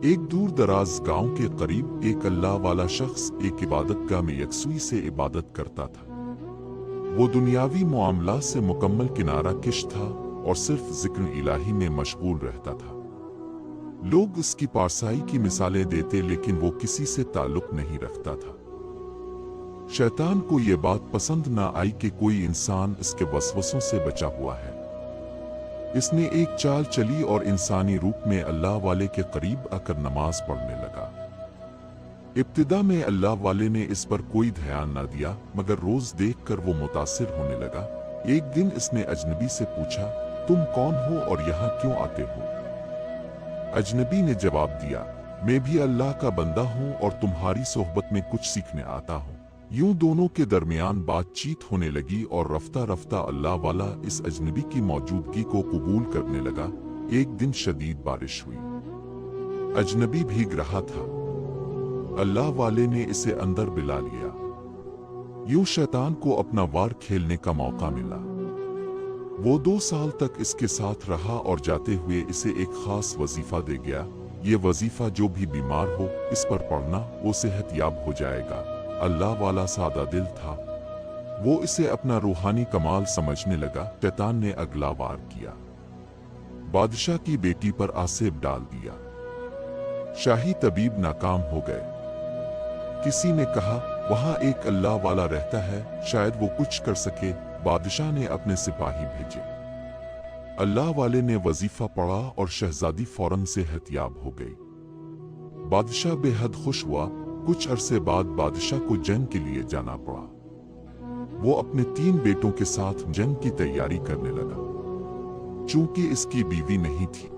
एक दूर दराज गांव के करीब एक अल्लाह वाला शख्स एक इबादतगाह में यकसुई से इबादत करता था। वो दुनियावी मामला से मुकम्मल किनारा किश था और सिर्फ जिक्र इलाही में मशगूल रहता था। लोग उसकी पारसाई की मिसालें देते लेकिन वो किसी से ताल्लुक नहीं रखता था। शैतान को ये बात पसंद ना आई कि कोई इंसान इसके वसवसों से बचा हुआ है। इसने एक चाल चली और इंसानी रूप में अल्लाह वाले के करीब आकर नमाज पढ़ने लगा। इब्तिदा में अल्लाह वाले ने इस पर कोई ध्यान न दिया, मगर रोज देखकर वो मुतासिर होने लगा। एक दिन इसने अजनबी से पूछा, तुम कौन हो और यहाँ क्यों आते हो? अजनबी ने जवाब दिया, मैं भी अल्लाह का बंदा हूँ और तुम्हारी सोहबत में कुछ सीखने आता हूँ। यूं दोनों के दरमियान बातचीत होने लगी और रफ्ता रफ्ता अल्लाह वाला इस अजनबी की मौजूदगी को कबूल करने लगा। एक दिन शदीद बारिश हुई, अजनबी भीग रहा था। अल्लाह वाले ने इसे अंदर बुला लिया। यूं शैतान को अपना वार खेलने का मौका मिला। वो 2 साल तक इसके साथ रहा और जाते हुए इसे एक खास वजीफा दे गया। ये वजीफा जो भी बीमार हो इस पर पढ़ना, वो सेहतयाब हो जाएगा। अल्लाह वाला सादा दिल था, वो इसे अपना रूहानी कमाल समझने लगा। शैतान ने अगला वार किया, बादशाह की बेटी पर आसेब डाल दिया। शाही तबीब नाकाम हो गए। किसी ने कहा, वहां एक अल्लाह वाला रहता है, शायद वो कुछ कर सके। बादशाह ने अपने सिपाही भेजे। अल्लाह वाले ने वजीफा पढ़ा और शहजादी फौरन सेहतयाब हो गई। बादशाह बेहद खुश हुआ। कुछ अरसे बाद बादशाह को जंग के लिए जाना पड़ा। वो अपने 3 बेटों के साथ जंग की तैयारी करने लगा। चूंकि इसकी बीवी नहीं थी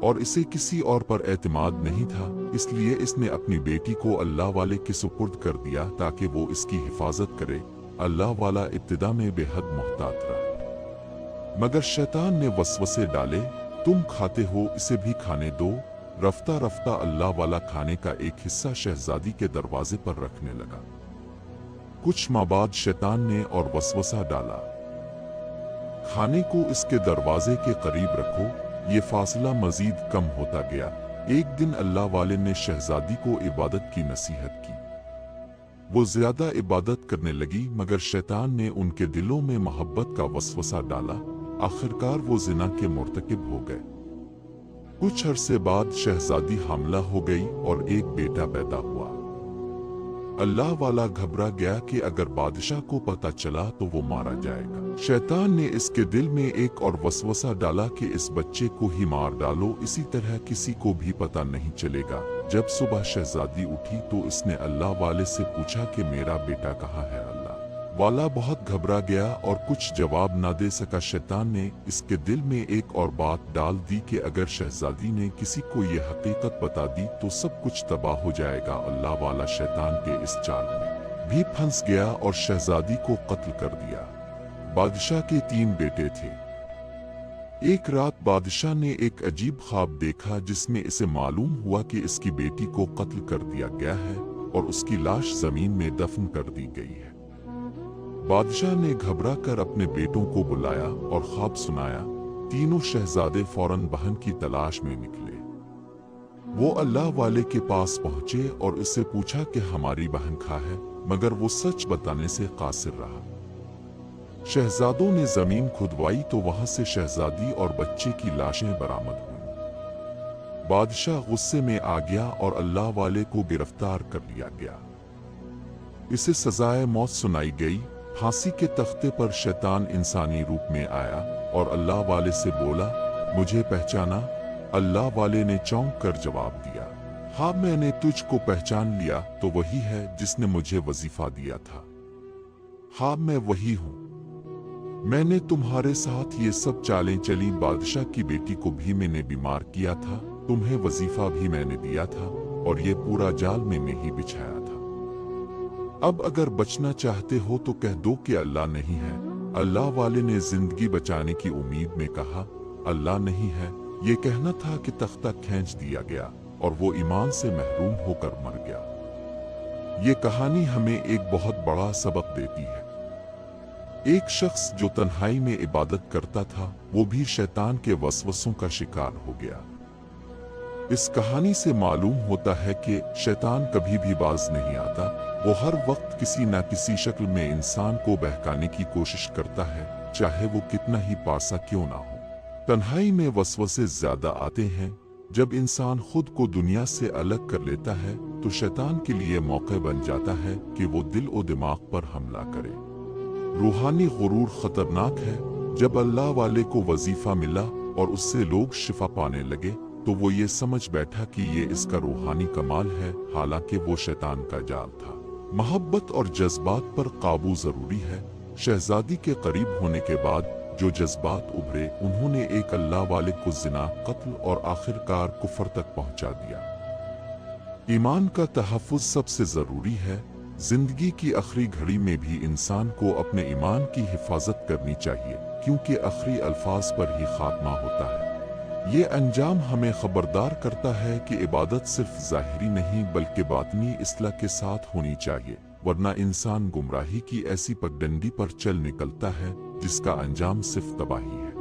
और इसे किसी और पर एतमाद नहीं था, इसलिए इसने अपनी बेटी को अल्लाह वाले के सुपुर्द कर दिया ताकि वो इसकी हिफाजत करे। अल्लाह वाला इब्तिदा में बेहद मोहतात रहा, मगर शैतान ने वसवसे डाले, तुम खाते हो, इसे भी खाने दो। रफ्ता रफ्ता अल्लाह वाला खाने का एक हिस्सा शहजादी के दरवाजे पर रखने लगा। कुछ माह बाद शैतान ने और वसवसा डाला, खाने को इसके दरवाजे के करीब रखो। ये फासला मजीद कम होता गया। एक दिन अल्लाह वाले ने शहजादी को इबादत की नसीहत की। वो ज्यादा इबादत करने लगी, मगर शैतान ने उनके दिलों में मोहब्बत का वसवसा डाला। आखिरकार वो जिना के मुर्तकिब हो गए। कुछ अरसे बाद शहजादी हामिला हो गई और एक बेटा पैदा हुआ। अल्लाह वाला घबरा गया कि अगर बादशाह को पता चला तो वो मारा जाएगा। शैतान ने इसके दिल में एक और वसवसा डाला कि इस बच्चे को ही मार डालो, इसी तरह किसी को भी पता नहीं चलेगा। जब सुबह शहजादी उठी तो इसने अल्लाह वाले से पूछा कि मेरा बेटा कहाँ है? अल्लाह वाला बहुत घबरा गया और कुछ जवाब न दे सका। शैतान ने इसके दिल में एक और बात डाल दी कि अगर शहजादी ने किसी को ये हकीकत बता दी तो सब कुछ तबाह हो जाएगा। अल्लाह वाला शैतान के इस चाल में भी फंस गया और शहजादी को कत्ल कर दिया। बादशाह के 3 बेटे थे। एक रात बादशाह ने एक अजीब ख्वाब देखा जिसमें इसे मालूम हुआ कि इसकी बेटी को कत्ल कर दिया गया है और उसकी लाश जमीन में दफन कर दी गई है। बादशाह ने घबरा कर अपने बेटों को बुलाया और ख्वाब सुनाया। तीनों शहजादे फौरन बहन की तलाश में निकले। वो अल्लाह वाले के पास पहुंचे और उससे पूछा कि हमारी बहन कहाँ है, मगर वो सच बताने से कासिर रहा। शहजादों ने जमीन खुदवाई तो वहां से शहजादी और बच्चे की लाशें बरामद हुईं। बादशाह गुस्से में आ गया और अल्लाह वाले को गिरफ्तार कर लिया गया। इसे सजाए मौत सुनाई गई। फांसी के तख्ते पर शैतान इंसानी रूप में आया और अल्लाह वाले से बोला, मुझे पहचाना? अल्लाह वाले ने चौंक कर जवाब दिया, हाँ मैंने तुझको पहचान लिया, तो वही है जिसने मुझे वजीफा दिया था। हाँ मैं वही हूँ। मैंने तुम्हारे साथ ये सब चालें चली। बादशाह की बेटी को भी मैंने बीमार किया था, तुम्हें वजीफा भी मैंने दिया था और ये पूरा जाल मैंने ही बिछाया था। अब अगर बचना चाहते हो तो कह दो कि अल्लाह नहीं है। अल्लाह वाले ने जिंदगी बचाने की उम्मीद में कहा, अल्लाह नहीं है। ये कहना था कि तख्ता खींच दिया गया और वो ईमान से महरूम होकर मर गया। ये कहानी हमें एक बहुत बड़ा सबक देती है। एक शख्स जो तन्हाई में इबादत करता था, वो भी शैतान के वसवसों का शिकार हो गया। इस कहानी से मालूम होता है कि शैतान कभी भी बाज नहीं आता। वो हर वक्त किसी न किसी शक्ल में इंसान को बहकाने की कोशिश करता है, चाहे वो कितना ही पासा क्यों ना हो। तन्हाई में वसवसे ज्यादा आते हैं। जब इंसान खुद को दुनिया से अलग कर लेता है तो शैतान के लिए मौका बन जाता है कि वो दिल और दिमाग पर हमला करे। रूहानी गुरूर खतरनाक है। जब अल्लाह वाले को वजीफा मिला और उससे लोग शिफा पाने लगे तो वो ये समझ बैठा कि ये इसका रूहानी कमाल है, हालांकि वो शैतान का जाल था। मोहब्बत और जज्बात पर काबू जरूरी है। शहजादी के करीब होने के बाद जो जज्बात उभरे, उन्होंने एक अल्लाह वाले को जिना, कत्ल और आखिरकार कुफर तक पहुंचा दिया। ईमान का तहफ़्फ़ुज़ सबसे जरूरी है। जिंदगी की आखिरी घड़ी में भी इंसान को अपने ईमान की हिफाजत करनी चाहिए, क्योंकि आखिरी अल्फाज पर ही खात्मा होता है। ये अंजाम हमें खबरदार करता है कि इबादत सिर्फ ज़ाहिरी नहीं बल्कि बातिनी इस्लाह के साथ होनी चाहिए, वरना इंसान गुमराही की ऐसी पगडंडी पर चल निकलता है जिसका अंजाम सिर्फ तबाही है।